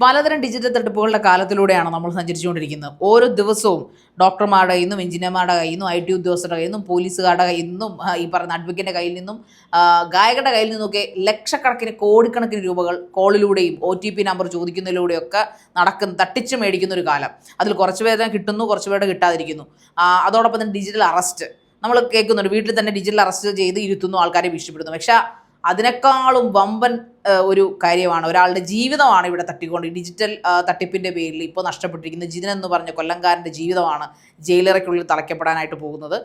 പലതരം ഡിജിറ്റൽ തട്ടിപ്പുകളുടെ കാലത്തിലൂടെയാണ് നമ്മൾ സഞ്ചരിച്ചുകൊണ്ടിരിക്കുന്നത്. ഓരോ ദിവസവും ഡോക്ടർമാരുടെ കയ്യിൽ നിന്നും എഞ്ചിനീയർമാരുടെ കയ്യിൽ നിന്നും IT ഉദ്യോഗസ്ഥരുടെ കയ്യിൽ നിന്നും പോലീസുകാരുടെ കയ്യിൽ നിന്നും ഈ പറഞ്ഞ അഡ്വക്കേറ്റിൻ്റെ കയ്യിൽ നിന്നും ഗായകരുടെ കയ്യിൽ നിന്നൊക്കെ ലക്ഷക്കണക്കിന് കോടിക്കണക്കിന് രൂപകൾ കോളിലൂടെയും OTP നമ്പർ ചോദിക്കുന്നതിലൂടെയൊക്കെ തട്ടിച്ച് മേടിക്കുന്ന ഒരു കാലം. അതിൽ കുറച്ച് പേരെ കിട്ടുന്നു, കുറച്ച് പേരുടെ കിട്ടാതിരിക്കുന്നു. അതോടൊപ്പം തന്നെ ഡിജിറ്റൽ അറസ്റ്റ് നമ്മൾ കേൾക്കുന്നുണ്ട്. വീട്ടിൽ തന്നെ ഡിജിറ്റൽ അറസ്റ്റ് ചെയ്ത് ഇരുത്തുന്നു, ആൾക്കാരെ ഭീഷണിപ്പെടുന്നു. പക്ഷേ അതിനേക്കാളും വമ്പൻ ഒരു കാര്യമാണ്, ഒരാളുടെ ജീവിതമാണ് ഇവിടെ തട്ടിക്കൊണ്ട് ഡിജിറ്റൽ തട്ടിപ്പിൻ്റെ പേരിൽ ഇപ്പോൾ നഷ്ടപ്പെട്ടിരിക്കുന്നത്. ജിതിൻ എന്ന് പറഞ്ഞ കൊല്ലംകാരൻ്റെ ജീവിതമാണ് ജയിലറയ്ക്കുള്ളിൽ തളയ്ക്കപ്പെടാനായിട്ട് പോകുന്നത്.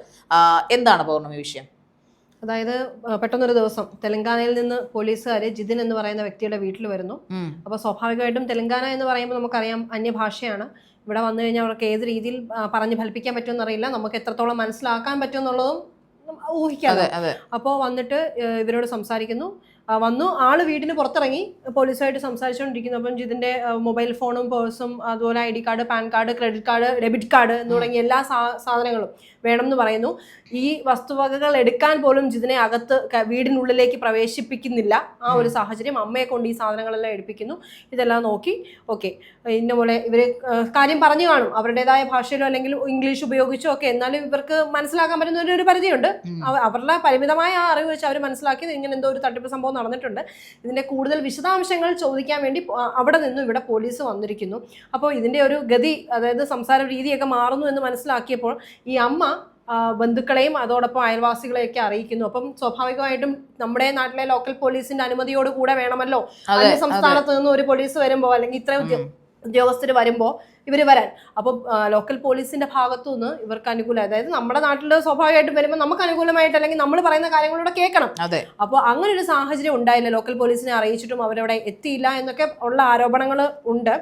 എന്താണ് പൗർണമി വിഷയം? അതായത് പെട്ടെന്നൊരു ദിവസം തെലങ്കാനയിൽ നിന്ന് പോലീസുകാർ ജിതിൻ എന്ന് പറയുന്ന വ്യക്തിയുടെ വീട്ടിൽ വരുന്നു. അപ്പോൾ സ്വാഭാവികമായിട്ടും തെലങ്കാന എന്ന് പറയുമ്പോൾ നമുക്കറിയാം അന്യഭാഷയാണ്. ഇവിടെ വന്നു കഴിഞ്ഞാൽ അവർക്ക് ഏത് രീതിയിൽ പറഞ്ഞ് ഫലിപ്പിക്കാൻ പറ്റുമെന്ന് അറിയില്ല, നമുക്ക് എത്രത്തോളം മനസ്സിലാക്കാൻ പറ്റുമെന്നുള്ളതും ഊഹിക്കാതെ. അപ്പോൾ വന്നിട്ട് ഇവരോട് സംസാരിക്കുന്നു. വന്നു ആള് വീടിന് പുറത്തിറങ്ങി പോലീസുമായിട്ട് സംസാരിച്ചുകൊണ്ടിരിക്കുന്നു. അപ്പം ജിതിൻ്റെ മൊബൈൽ ഫോണും പേഴ്സും അതുപോലെ ID card, pan card, credit card, debit card എന്ന് തുടങ്ങിയ എല്ലാ സാധനങ്ങളും വേണമെന്ന് പറയുന്നു. ഈ വസ്തുവകകൾ എടുക്കാൻ പോലും ജിതിനെ അകത്ത് വീടിനുള്ളിലേക്ക് പ്രവേശിപ്പിക്കുന്നില്ല. ആ ഒരു സാഹചര്യം. അമ്മയെ കൊണ്ട് ഈ സാധനങ്ങളെല്ലാം എടുപ്പിക്കുന്നു. ഇതെല്ലാം നോക്കി ഓക്കെ ഇന്ന പോലെ ഇവർ കാര്യം പറഞ്ഞു കാണും, അവരുടേതായ ഭാഷയിലോ അല്ലെങ്കിൽ ഇംഗ്ലീഷ് ഉപയോഗിച്ചോ ഒക്കെ. എന്നാലും ഇവർക്ക് മനസ്സിലാക്കാൻ പറ്റുന്ന ഒരു പരിധിയുണ്ട്. അവരുടെ പരിമിതമായ ആ അറിവ് വെച്ച് അവർ മനസ്സിലാക്കിയത് ഇങ്ങനെ എന്തോ ഒരു തട്ടിപ്പ് സംഭവം നടന്നിട്ടുണ്ട്. ഇതിന്റെ കൂടുതൽ വിശദാംശങ്ങൾ ചോദിക്കാൻ വേണ്ടി അവിടെ നിന്നും ഇവിടെ പോലീസ് വന്നിരിക്കുന്നു. അപ്പോൾ ഇതിന്റെ ഒരു ഗതി, അതായത് സംസാര രീതിയൊക്കെ മാറുന്നു എന്ന് മനസ്സിലാക്കിയപ്പോൾ ഈ അമ്മ ബന്ധുക്കളെയും അതോടൊപ്പം അയൽവാസികളെയൊക്കെ അറിയിക്കുന്നു. അപ്പം സ്വാഭാവികമായിട്ടും നമ്മുടെ നാട്ടിലെ ലോക്കൽ പോലീസിന്റെ അനുമതിയോട് കൂടെ വേണമല്ലോ അന്യ സംസ്ഥാനത്ത് നിന്ന് ഒരു പോലീസ് വരുമ്പോൾ അല്ലെങ്കിൽ ഇത്ര ഉദ്യോഗസ്ഥർ വരുമ്പോൾ ഇവർ വരാൻ. അപ്പം ലോക്കൽ പോലീസിന്റെ ഭാഗത്തു നിന്ന് ഇവർക്ക് അനുകൂലം, അതായത് നമ്മുടെ നാട്ടിൽ സ്വാഭാവികമായിട്ടും വരുമ്പോൾ നമുക്ക് അനുകൂലമായിട്ട് അല്ലെങ്കിൽ നമ്മൾ പറയുന്ന കാര്യങ്ങളൂടെ കേൾക്കണം. അപ്പോൾ അങ്ങനെ ഒരു സാഹചര്യം ഉണ്ടായില്ല. ലോക്കൽ പോലീസിനെ അറിയിച്ചിട്ടും അവരവിടെ എത്തിയില്ല എന്നൊക്കെ ഉള്ള ആരോപണങ്ങൾ ഉണ്ട്.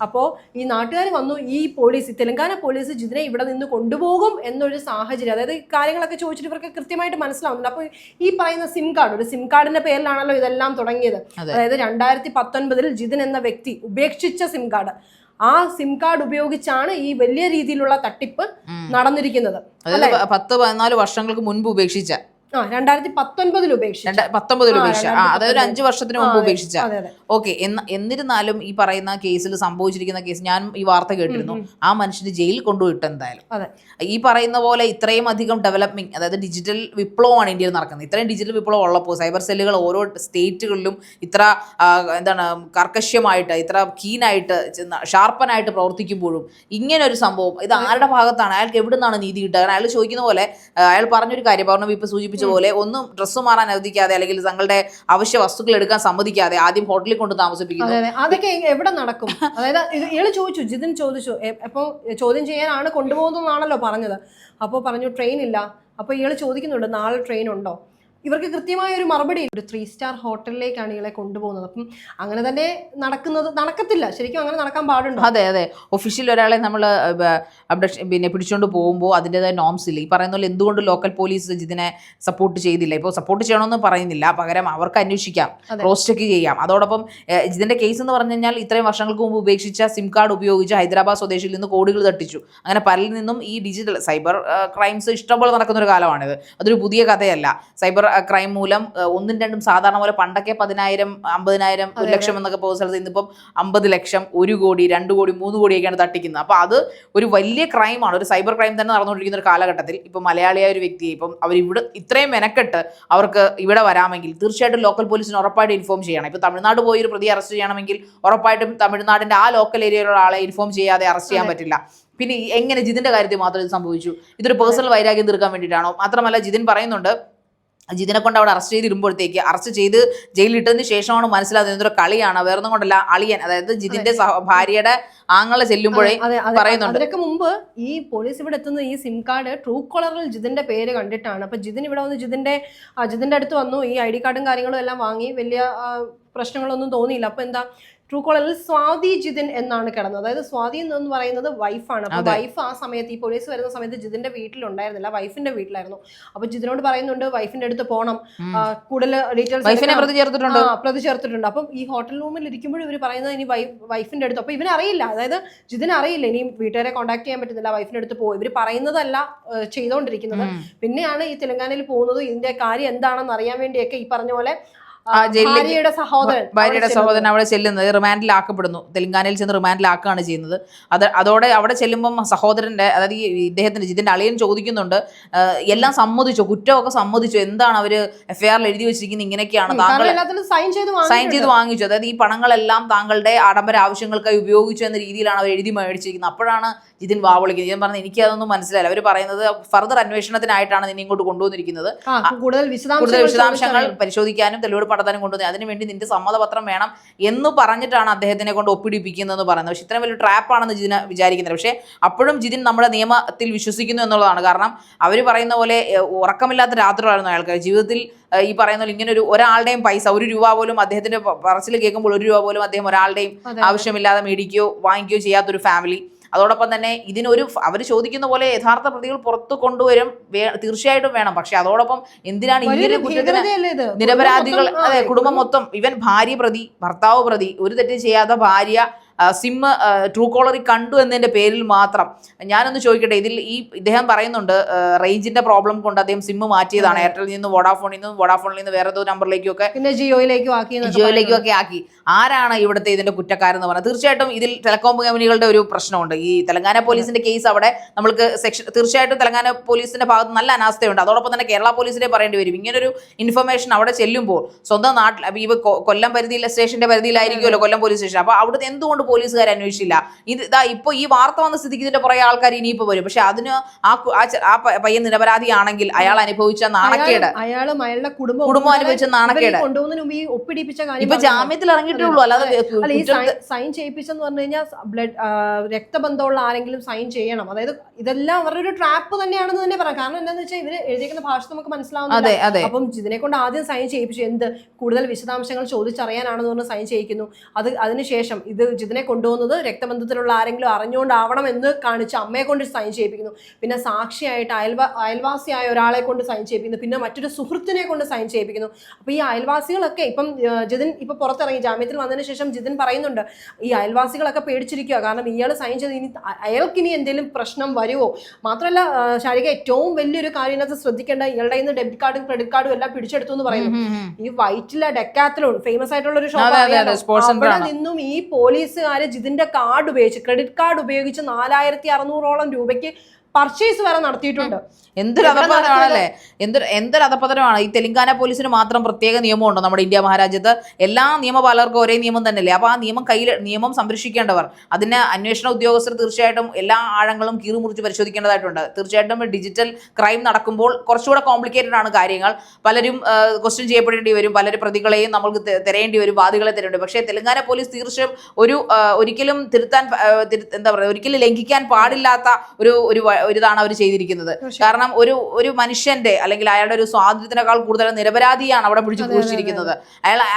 അപ്പോൾ ഈ നാട്ടുകാർ വന്നു, ഈ പോലീസ് തെലങ്കാന പോലീസ് ജിതിനെ ഇവിടെ നിന്ന് കൊണ്ടുപോകും എന്നൊരു സാഹചര്യം, അതായത് ഈ കാര്യങ്ങളൊക്കെ ചോദിച്ചിട്ട് ഇവർക്ക് കൃത്യമായിട്ട് മനസ്സിലാവുന്നുണ്ട്. അപ്പോൾ ഈ പറയുന്ന സിം കാർഡ്, ഒരു സിം കാർഡിന്റെ പേരിലാണല്ലോ ഇതെല്ലാം തുടങ്ങിയത്. അതായത് 2019 ജിതിൻ എന്ന വ്യക്തി ഉപേക്ഷിച്ച സിം കാർഡ്, ആ സിം കാർഡ് ഉപയോഗിച്ചാണ് ഈ വലിയ രീതിയിലുള്ള തട്ടിപ്പ് നടന്നിരിക്കുന്നത്. 10-14 വർഷങ്ങൾക്ക് മുൻപ് ഉപേക്ഷിച്ച 2019 ഉപേക്ഷിച്ച, അതായത് 5 വർഷത്തിന് മുമ്പ് ഉപേക്ഷിച്ച. ഓക്കെ, എന്നിരുന്നാലും ഈ പറയുന്ന കേസിൽ സംഭവിച്ചിരിക്കുന്ന കേസ് ഞാൻ ഈ വാർത്ത കേട്ടിരുന്നു. ആ മനുഷ്യന് ജയിലിൽ കൊണ്ടുപോയിട്ട് എന്തായാലും ഈ പറയുന്ന പോലെ ഇത്രയും അധികം ഡെവലപ്മെന്റ്, അതായത് ഡിജിറ്റൽ വിപ്ലവമാണ് ഇന്ത്യയിൽ നടക്കുന്നത്. ഇത്രയും ഡിജിറ്റൽ വിപ്ലവം ഉള്ളപ്പോൾ സൈബർ സെല്ലുകൾ ഓരോ സ്റ്റേറ്റുകളിലും ഇത്ര കർക്കശ്യമായിട്ട്, ഇത്ര കീനായിട്ട്, ഷാർപ്പനായിട്ട് പ്രവർത്തിക്കുമ്പോഴും ഇങ്ങനെ ഒരു സംഭവം ഇത് ആരുടെ ഭാഗത്താണ്? അയാൾക്ക് എവിടെ നിന്നാണ് നീതി കിട്ടുക? അയാൾ ചോദിക്കുന്ന പോലെ അയാൾ പറഞ്ഞൊരു കാര്യം പൗർണമി ഇപ്പൊ സൂചിപ്പിച്ച പോലെ, ഒന്നും ഡ്രസ്സ് മാറാൻ അനുവദിക്കാതെ അല്ലെങ്കിൽ തങ്ങളുടെ അവശ്യ വസ്തുക്കൾ എടുക്കാൻ സമ്മതിക്കാതെ ആദ്യം ഹോട്ടലിൽ കൊണ്ട് താമസിപ്പിക്കുന്നു. അതൊക്കെ എവിടെ നടക്കും? അതായത് ഇയാള് ചോദിച്ചു, ജിതിൻ ചോദിച്ചു, അപ്പോൾ ചോദ്യം ചെയ്യാനാണ് കൊണ്ടുപോകുന്നതാണല്ലോ പറഞ്ഞത്. അപ്പോൾ പറഞ്ഞു ട്രെയിൻ ഇല്ല. അപ്പോൾ ഇയാൾ ചോദിക്കുന്നുണ്ട് നാളെ ട്രെയിൻ ഉണ്ടോ? ഇവർക്ക് കൃത്യമായ ഒരു മറുപടി, ഒരു 3 സ്റ്റാർ ഹോട്ടലിലേക്കാണ് ഇയാളെ കൊണ്ടുപോകുന്നത്. അപ്പം അങ്ങനെ തന്നെ നടക്കത്തില്ല. ശരിക്കും അങ്ങനെ നടക്കാൻ പാടുണ്ടോ? അതെ, ഒഫീഷ്യൽ ഒരാളെ നമ്മൾ പിടിച്ചുകൊണ്ട് പോകുമ്പോൾ അതിൻ്റെതായ നോംസ് ഇല്ല. ഈ പറയുന്ന പോലെ എന്തുകൊണ്ട് ലോക്കൽ പോലീസ് ജിതിനെ സപ്പോർട്ട് ചെയ്തില്ല? ഇപ്പോൾ സപ്പോർട്ട് ചെയ്യണമെന്ന് പറയുന്നില്ല, പകരം അവർക്ക് അന്വേഷിക്കാം, ക്രോസ് ചെക്ക് ചെയ്യാം. അതോടൊപ്പം ജിതിന്റെ കേസ് എന്ന് പറഞ്ഞു കഴിഞ്ഞാൽ ഇത്രയും വർഷങ്ങൾക്ക് മുമ്പ് ഉപേക്ഷിച്ച സിം കാർഡ് ഉപയോഗിച്ച് ഹൈദരാബാദ് സ്വദേശിയിൽ നിന്ന് കോടികൾ തട്ടിച്ചു. അങ്ങനെ പലരിൽ നിന്നും ഈ ഡിജിറ്റൽ സൈബർ ക്രൈംസ് ഇഷ്ടംപോലെ നടക്കുന്ന ഒരു കാലമാണിത്. അതൊരു പുതിയ കഥയല്ല. സൈബർ ക്രൈം മൂലം 1-2 സാധാരണ പോലെ പണ്ടൊക്കെ 10,000, 50,000, 1 ലക്ഷം എന്നൊക്കെ പോകുന്ന സ്ഥലത്ത് ഇന്നിപ്പം 50 ലക്ഷം, 1 കോടി, 2 കോടി, 3 കോടിയൊക്കെയാണ് തട്ടിക്കുന്നത്. അപ്പോൾ അത് ഒരു വലിയ ക്രൈമാണ്, ഒരു സൈബർ ക്രൈം തന്നെ നടന്നുകൊണ്ടിരിക്കുന്ന ഒരു കാലഘട്ടത്തിൽ ഇപ്പം മലയാളിയായ ഒരു വ്യക്തിയെ ഇപ്പം അവരിവിടെ ഇത്രയും മെനക്കെട്ട് അവർക്ക് ഇവിടെ വരാമെങ്കിൽ തീർച്ചയായിട്ടും ലോക്കൽ പോലീസിന് ഉറപ്പായിട്ട് ഇൻഫോം ചെയ്യണം. ഇപ്പോൾ തമിഴ്നാട് പോയി ഒരു പ്രതി അറസ്റ്റ് ചെയ്യണമെങ്കിൽ ഉറപ്പായിട്ടും തമിഴ്നാടിൻ്റെ ആ ലോക്കൽ ഏരിയയിലുള്ള ആളെ ഇൻഫോം ചെയ്യാതെ അറസ്റ്റ് ചെയ്യാൻ പറ്റില്ല. പിന്നെ എങ്ങനെ ജിതിന്റെ കാര്യത്തിൽ മാത്രം ഇത് സംഭവിച്ചു? ഇതൊരു പേഴ്സണൽ വൈരാഗ്യം തീർക്കാൻ വേണ്ടിയിട്ടാണോ? മാത്രമല്ല ജിതിൻ പറയുന്നുണ്ട്, ജിതിനെ കൊണ്ട് അവിടെ അറസ്റ്റ് ചെയ്ത് ജയിലിലിട്ടതിന് ശേഷമാണ് മനസ്സിലാകുന്നത് എന്തൊരു കളിയാണ്, വേറൊന്നും കൊണ്ടല്ല. അളിയൻ, അതായത് ജിതിന്റെ ഭാര്യയുടെ ആങ്ങളെ ചെല്ലുമ്പോഴേ പറയുന്നുണ്ട്. അതിനൊക്കെ മുമ്പ് ഈ പോലീസ് ഇവിടെ എത്തുന്ന ഈ സിം കാർഡ് ട്രൂ കോളറിൽ ജിതിന്റെ പേര് കണ്ടിട്ടാണ്. അപ്പൊ ജിതിൻ ഇവിടെ വന്ന് ജിതിന്റെ അടുത്ത് വന്നു, ഈ ID കാർഡും കാര്യങ്ങളും എല്ലാം വാങ്ങി, വലിയ പ്രശ്നങ്ങളൊന്നും തോന്നിയില്ല. അപ്പൊ എന്താ, ട്രൂ കോളറിൽ സ്വാതി ജിതിൻ എന്നാണ് കിടന്നത്. അതായത് സ്വാതി എന്ന് പറയുന്നത് വൈഫാണ്. അപ്പൊ വൈഫ് ആ സമയത്ത് ഈ പോലീസ് വരുന്ന സമയത്ത് ജിതിന്റെ വീട്ടിലുണ്ടായിരുന്നില്ല, വൈഫിന്റെ വീട്ടിലായിരുന്നു. അപ്പൊ ജിതിനോട് പറയുന്നുണ്ട് വൈഫിന്റെ അടുത്ത് പോകണം, കൂടുതൽ ഡീറ്റെയിൽസ് പ്രതി ചേർത്തിട്ടുണ്ട്. അപ്പം ഈ ഹോട്ടൽ റൂമിൽ ഇരിക്കുമ്പോഴും ഇവർ പറയുന്നത് ഇനി വൈഫിന്റെ അടുത്ത്. അപ്പൊ ഇവനറിയില്ല, അതായത് ജിതിന് അറിയില്ല ഇനി വീട്ടുകാരെ കോൺടാക്ട് ചെയ്യാൻ പറ്റുന്നില്ല, വൈഫിന്റെ അടുത്ത് പോകും. ഇവർ പറയുന്നതല്ല ചെയ്തുകൊണ്ടിരിക്കുന്നത്. പിന്നെയാണ് ഈ തെലങ്കാനയിൽ പോകുന്നത്, ഇതിന്റെ കാര്യം എന്താണെന്ന് അറിയാൻ വേണ്ടിയൊക്കെ ഈ പറഞ്ഞ പോലെ ഭാര്യയുടെ സഹോദരൻ അവിടെ ചെല്ലുന്നത് റിമാൻഡിലാക്കപ്പെടുന്നു. തെലങ്കാനയിൽ ചെന്ന് റിമാൻഡിലാക്കുകയാണ് ചെയ്യുന്നത്. അതോടെ അവിടെ ചെല്ലുമ്പം സഹോദരന്റെ, അതായത് ഈ ഇദ്ദേഹത്തിന്റെ ജിതിന്റെ അളിയൻ ചോദിക്കുന്നുണ്ട്, എല്ലാം സമ്മതിച്ചോ, കുറ്റമൊക്കെ സമ്മതിച്ചോ, എന്താണ് അവര് എഫ്ഐആറിൽ എഴുതി വെച്ചിരിക്കുന്നത്, ഇങ്ങനെയൊക്കെയാണ് താങ്കൾ സൈൻ ചെയ്ത് വാങ്ങിച്ചു, അതായത് ഈ പണങ്ങളെല്ലാം താങ്കളുടെ ആഡംബര ആവശ്യങ്ങൾക്കായി ഉപയോഗിച്ചു എന്ന രീതിയിലാണ് അവർ എഴുതി മേടിച്ചിരിക്കുന്നത്. അപ്പോഴാണ് ജിതിൻ വാവളിക്കുന്നത്. ജിതിൻ പറഞ്ഞത് എനിക്കതൊന്നും മനസ്സിലായില്ല, അവർ പറയുന്നത് ഫർദർ അന്വേഷണത്തിനായിട്ടാണ് നിന്നെ ഇങ്ങോട്ട് കൊണ്ടുവന്നിരിക്കുന്നത്, കൂടുതൽ വിശദാംശങ്ങൾ പരിശോധിക്കാനും തെളിവെടുപ്പ് നടത്താനും കൊണ്ടുവന്നത്, അതിനുവേണ്ടി നിന്റെ സമ്മതപത്രം വേണം എന്ന് പറഞ്ഞിട്ടാണ് അദ്ദേഹത്തിനെ കൊണ്ട് ഒപ്പിടിപ്പിക്കുന്നതെന്ന് പറയുന്നത്. പക്ഷെ ഇത്രയും വലിയ ട്രാപ്പാണെന്ന് ജിതിന് വിചാരിക്കുന്നത്. പക്ഷേ അപ്പോഴും ജിതിൻ നമ്മുടെ നിയമത്തിൽ വിശ്വസിക്കുന്നു എന്നുള്ളതാണ്. കാരണം അവർ പറയുന്ന പോലെ ഉറക്കമില്ലാത്ത രാത്രികളായിരുന്നു അയാൾക്ക് ജീവിതത്തിൽ. ഈ പറയുന്ന പോലെ ഇങ്ങനെ ഒരാളുടെയും പൈസ, 1 രൂപ പോലും അദ്ദേഹത്തിന്റെ പറച്ചിൽ കേൾക്കുമ്പോൾ 1 രൂപ പോലും അദ്ദേഹം ഒരാളുടെയും ആവശ്യമില്ലാതെ മേടിക്കുകയോ വാങ്ങിക്കുകയോ ചെയ്യാത്തൊരു ഫാമിലി. അതോടൊപ്പം തന്നെ ഇതിനൊരു അവർ ചോദിക്കുന്ന പോലെ യഥാർത്ഥ പ്രതികൾ പുറത്തു കൊണ്ടുവരും, തീർച്ചയായിട്ടും വേണം. പക്ഷെ അതോടൊപ്പം എന്തിനാണ് ഇങ്ങനെ കുറ്റത്തിന് നിരപരാധികൾ, അതെ കുടുംബം മൊത്തം, ഇവൻ ഭാര്യ പ്രതി, ഭർത്താവ് പ്രതി, ഒരു തെറ്റ് ചെയ്യാത്ത ഭാര്യ സിം ട്രൂ കോളറിൽ കണ്ടു എന്നതിന്റെ പേരിൽ മാത്രം. ഞാനൊന്ന് ചോദിക്കട്ടെ, ഇതിൽ ഇദ്ദേഹം പറയുന്നുണ്ട് റേഞ്ചിന്റെ പ്രോബ്ലം കൊണ്ട് അദ്ദേഹം സിം മാറ്റിയതാണ്, എയർടെലിൽ നിന്ന് വോഡാഫോണിൽ നിന്ന് വേറെ ഏതോ നമ്പറിലേക്കും ഒക്കെ, പിന്നെ ജിയോയിലേക്കും ഒക്കെ ആക്കി. ആരാണ് ഇവിടുത്തെ ഇതിന്റെ കുറ്റക്കാരെന്ന് പറഞ്ഞാൽ തീർച്ചയായിട്ടും ഇതിൽ ടെലികോം കമ്പനികളുടെ ഒരു പ്രശ്നമുണ്ട്. ഈ തെലങ്കാന പോലീസിന്റെ കേസ് അവിടെ നമ്മൾക്ക് തീർച്ചയായിട്ടും തെലങ്കാന പോലീസിന്റെ ഭാഗത്ത് നല്ല അനാസ്ഥയുണ്ട്. അതോടൊപ്പം തന്നെ കേരള പോലീസിനെ പറയേണ്ടി വരും. ഇങ്ങനൊരു ഇൻഫർമേഷൻ അവിടെ ചെല്ലുമ്പോൾ സ്വന്തം നാട്ടിൽ, ഈ കൊല്ലം സ്റ്റേഷന്റെ പരിധിയിലായിരിക്കുമല്ലോ കൊല്ലം പോലീസ് സ്റ്റേഷൻ, അപ്പൊ അവിടുത്തെ എന്തുകൊണ്ട് പോലീസുകാർ അന്വേഷിച്ചില്ല? ഇപ്പൊ ഈ വാർത്ത വന്ന സ്ഥിതിക്ക് ഇതിന്റെ പുറകെ ആൾക്കാർ ഇനിയിപ്പോ വരും. പക്ഷെ അതിന് ആ പയ്യൻ നിരപരാധിയാണെങ്കിൽ അയാൾ അനുഭവിച്ച നാണക്കേട്, അയാളുടെ കുടുംബം അനുഭവിച്ച നാണക്കേട് ഇപ്പൊ ജാമ്യത്തിൽ ഇറങ്ങിയിട്ടേ ഉള്ളൂ. അല്ലാതെ സൈൻ ചെയ്യിപ്പിച്ചെന്ന് പറഞ്ഞു കഴിഞ്ഞാൽ ബ്ലഡ് രക്തബന്ധമുള്ള ആരെങ്കിലും സൈൻ ചെയ്യണം. അതായത് ഇതെല്ലാം അവരുടെ ഒരു ട്രാപ്പ് തന്നെയാണെന്ന് തന്നെ പറയാം. കാരണം എന്താണെന്ന് വെച്ചാൽ ഇവര് എഴുതിയിരിക്കുന്ന ഭാഷ നമുക്ക് മനസ്സിലാവുന്നില്ല. അപ്പം ഇതിനെ കൊണ്ട് ആദ്യം സൈൻ ചെയ്യിപ്പിച്ചു, എന്ത് കൂടുതൽ വിശദാംശങ്ങൾ ചോദിച്ചറിയാനാണെന്ന് പറഞ്ഞ് സൈൻ ചെയ്യിക്കുന്നു. അതിനുശേഷം ഇത് ജിതിനെ കൊണ്ടുപോകുന്നത് രക്തബന്ധത്തിലുള്ള ആരെങ്കിലും അറിഞ്ഞുകൊണ്ടാവണം എന്ന് കാണിച്ച് അമ്മയെ കൊണ്ട് സൈൻ ചെയ്യിപ്പിക്കുന്നു. പിന്നെ സാക്ഷിയായിട്ട് അയൽവാസിയായ ഒരാളെ കൊണ്ട് സൈൻ ചെയ്യിപ്പിക്കുന്നു. പിന്നെ മറ്റൊരു സുഹൃത്തിനെ കൊണ്ട് സൈൻ ചെയ്യിപ്പിക്കുന്നു. അപ്പൊ ഈ അയൽവാസികളൊക്കെ ഇപ്പം ജിതിൻ ഇപ്പൊ പുറത്തിറങ്ങി ജാമ്യത്തിൽ വന്നതിന് ശേഷം ജിതിൻ പറയുന്നുണ്ട്, ഈ അയൽവാസികളൊക്കെ പേടിച്ചിരിക്കുക. കാരണം ഇയാൾ സൈൻ ചെയ്ത് അയാൾക്കിനി എന്തെങ്കിലും പ്രശ്നം വരുമോ. മാത്രമല്ല ശാരിക, ഏറ്റവും വലിയൊരു കാര്യം ഇതിനകത്ത് ശ്രദ്ധിക്കേണ്ട, ഇയാളുടെ കയ്യിൽ നിന്ന് ഡെബിറ്റ് കാർഡും ക്രെഡിറ്റ് കാർഡും എല്ലാം പിടിച്ചെടുത്തു എന്ന് പറയുന്നു. ഈ വൈറ്റിലെ ഡെക്കാത്തലോൺ ഫേമസ് ആയിട്ടുള്ള ഒരു ഷോപ്പ്, അവിടെ നിന്നും ഈ പോലീസുകാര് ജിതിന്റെ കാർഡ് ഉപയോഗിച്ച്, ക്രെഡിറ്റ് കാർഡ് ഉപയോഗിച്ച് 4600ഓളം രൂപയ്ക്ക് പർച്ചേസ് വരെ നടത്തിയിട്ടുണ്ട്. എന്തൊരു അധപ്പതനമാണല്ലേ, എന്തൊരു അധപ്പതനമാണ്. ഈ തെലങ്കാന പോലീസിന് മാത്രം പ്രത്യേക നിയമമുണ്ടോ നമ്മുടെ ഇന്ത്യ മഹാരാജ്യത്ത്? എല്ലാ നിയമപാലകർക്കും ഒരേ നിയമം തന്നെയല്ലേ? അപ്പോൾ ആ നിയമം സംരക്ഷിക്കേണ്ടവർ, അതിന് അന്വേഷണ ഉദ്യോഗസ്ഥർ തീർച്ചയായിട്ടും എല്ലാ ആഴങ്ങളും കീറുമുറിച്ച് പരിശോധിക്കേണ്ടതായിട്ടുണ്ട്. തീർച്ചയായിട്ടും ഡിജിറ്റൽ ക്രൈം നടക്കുമ്പോൾ കുറച്ചുകൂടെ കോംപ്ലിക്കേറ്റഡ് ആണ് കാര്യങ്ങൾ. പലരും ക്വസ്റ്റ്യൻ ചെയ്യപ്പെടേണ്ടി വരും, പലരും പ്രതികളെയും നമ്മൾക്ക് തിരയേണ്ടി വരും, വാദികളെ തിരയേണ്ടി. പക്ഷേ തെലങ്കാന പോലീസ് തീർച്ചയായും ഒരിക്കലും എന്താ പറയുക, ഒരിക്കലും ലംഘിക്കാൻ പാടില്ലാത്ത ഒരിതാണ് അവർ ചെയ്തിരിക്കുന്നത്. കാരണം ഒരു മനുഷ്യന്റെ അല്ലെങ്കിൽ അയാളുടെ ഒരു സ്വാതന്ത്ര്യത്തിനേക്കാൾ കൂടുതൽ നിരപരാധിയാണ് അവിടെ പിടിച്ചു കൂടിച്ചിരിക്കുന്നത്.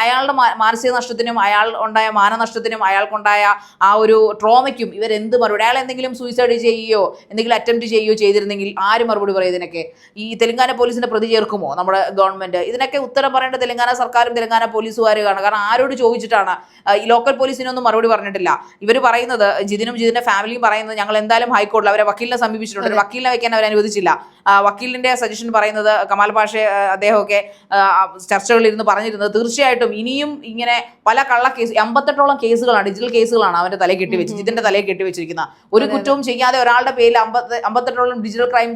അയാളുടെ മാനസിക നഷ്ടത്തിനും അയാൾ ഉണ്ടായ മാനനഷ്ടത്തിനും അയാൾക്കുണ്ടായ ആ ഒരു ട്രോമയ്ക്കും ഇവരെന്ത് മറുപടി? അയാൾ എന്തെങ്കിലും സൂയിസൈഡ് ചെയ്യുകയോ എന്തെങ്കിലും അറ്റംപ്റ്റ് ചെയ്യുകയോ ചെയ്തിരുന്നെങ്കിൽ ആര് മറുപടി പറയും? ഇതിനൊക്കെ ഈ തെലങ്കാന പോലീസിന്റെ പ്രതി ചേർക്കുമോ നമ്മുടെ ഗവൺമെന്റ്? ഇതിനൊക്കെ ഉത്തരം പറയേണ്ട തെലങ്കാന സർക്കാരും തെലങ്കാന പോലീസുകാരുമാണ്. കാരണം ആരോട് ചോദിച്ചിട്ടാണ്? ഈ ലോക്കൽ പോലീസിനൊന്നും മറുപടി പറഞ്ഞിട്ടില്ല. ഇവർ പറയുന്നത്, ജിതിനും ജിതിന്റെ ഫാമിലിയും പറയുന്നത്, ഞങ്ങൾ എന്തായാലും ഹൈക്കോടതിയിൽ അവരെ വക്കീലിനെ സമീപിച്ചിട്ടുണ്ട്, ഒരു വക്കീലിനെ വെക്കാൻ അവർ അനുവദിച്ചില്ല. വക്കീലിന്റെ സജഷൻ പറയുന്നത്, കമാൽ പാഷ അദ്ദേഹമൊക്കെ ചർച്ചകളിൽ ഇരുന്ന് പറഞ്ഞിരുന്നത്, തീർച്ചയായിട്ടും ഇനിയും ഇങ്ങനെ പല കേസ് 58ഓളം കേസുകളാണ്, ഡിജിറ്റൽ കേസുകളാണ് അവന്റെ തലയിൽ കെട്ടിവെച്ച്, ജിതിന്റെ തലയിൽ കെട്ടിവെച്ചിരിക്കുന്ന. ഒരു കുറ്റവും ചെയ്യാതെ ഒരാളുടെ പേരിൽ 58ഓളം ഡിജിറ്റൽ ക്രൈം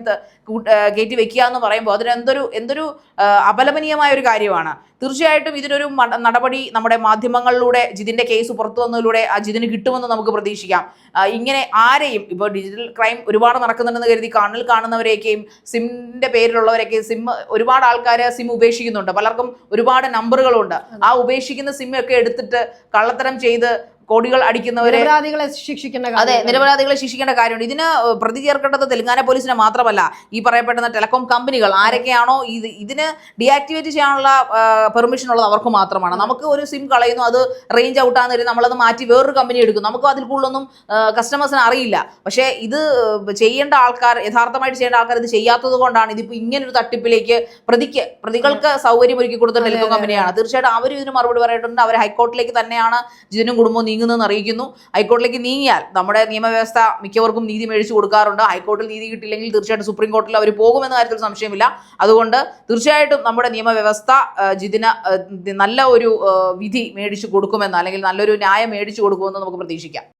കയറ്റി വെക്കുക എന്ന് പറയുമ്പോൾ എന്തൊരു അപലപനീയമായ ഒരു കാര്യമാണ്. തീർച്ചയായിട്ടും ഇതിനൊരു നടപടി നമ്മുടെ മാധ്യമങ്ങളിലൂടെ ജിതിന്റെ കേസ് പുറത്തു വന്നതിലൂടെ ആ ജിതിന് കിട്ടുമെന്ന് നമുക്ക് പ്രതീക്ഷിക്കാം. ഇങ്ങനെ ആരെയും ഇപ്പോൾ ഡിജിറ്റൽ ക്രൈം ഒരുപാട് നടക്കുന്നുണ്ടെന്ന് കരുതി കണ്ണിൽ കാണുന്നവരെയൊക്കെയും സിമ്മിന്റെ പേരിലുള്ളവരൊക്കെ ഒരുപാട് ആൾക്കാർ സിം ഉപേക്ഷിക്കുന്നുണ്ട്. പലർക്കും ഒരുപാട് നമ്പറുകളുണ്ട്. ആ ഉപേക്ഷിക്കുന്ന സിമ്മൊക്കെ എടുത്തിട്ട് കള്ളത്തരം ചെയ്ത് കോടികൾ അടിക്കുന്നവരെ നിരപരാധികളെ ശിക്ഷിക്കേണ്ട കാര്യമുണ്ട്. ഇതിന് പ്രതി ചേർക്കേണ്ടത് തെലങ്കാന പോലീസിനെ മാത്രമല്ല, ഈ പറയപ്പെടുന്ന ടെലികോം കമ്പനികൾ ആരൊക്കെയാണോ ഇതിന് ഡീആക്ടിവേറ്റ് ചെയ്യാനുള്ള പെർമിഷൻ ഉള്ളത് അവർക്ക് മാത്രമാണ്. നമുക്ക് ഒരു സിം കളയുന്നു, അത് റേഞ്ച് ഔട്ടാന്ന് കരുതി നമ്മളത് മാറ്റി വേറൊരു കമ്പനി എടുക്കുന്നു. നമുക്ക് അതിൽ കൂടുതലൊന്നും കസ്റ്റമേഴ്സിന് അറിയില്ല. പക്ഷേ ഇത് ചെയ്യേണ്ട ആൾക്കാർ, യഥാർത്ഥമായിട്ട് ചെയ്യേണ്ട ആൾക്കാർ ഇത് ചെയ്യാത്തത് കൊണ്ടാണ് ഇതിപ്പോൾ ഇങ്ങനൊരു തട്ടിപ്പിലേക്ക് പ്രതികൾക്ക് സൗകര്യം ഒരുക്കി കൊടുത്ത ടെലികോം കമ്പനിയാണ്. തീർച്ചയായിട്ടും അവർ ഇതിന് മറുപടി പറയേണ്ടതുണ്ട്. അവർ ഹൈക്കോടതിയിലേക്ക് തന്നെയാണ് ജിതിനും കുടുംബവും നീങ്ങുന്നതെന്ന് അറിയിക്കുന്നു. ഹൈക്കോടതിയിലേക്ക് നീങ്ങിയാൽ നമ്മുടെ നിയമവ്യവസ്ഥ മിക്കവർക്കും നീതി മേടിച്ചു കൊടുക്കാറുണ്ട്. ഹൈക്കോടതിയിൽ നീതി കിട്ടിയില്ലെങ്കിൽ തീർച്ചയായിട്ടും സുപ്രീം കോടതിയിൽ അവർ പോകുമെന്ന കാര്യത്തിൽ സംശയമില്ല. അതുകൊണ്ട് തീർച്ചയായിട്ടും നമ്മുടെ നിയമവ്യവസ്ഥ ജിതിന് നല്ല ഒരു വിധി മേടിച്ചു കൊടുക്കുമെന്ന്, അല്ലെങ്കിൽ നല്ലൊരു ന്യായം മേടിച്ചു കൊടുക്കുമെന്ന് നമുക്ക് പ്രതീക്ഷിക്കാം.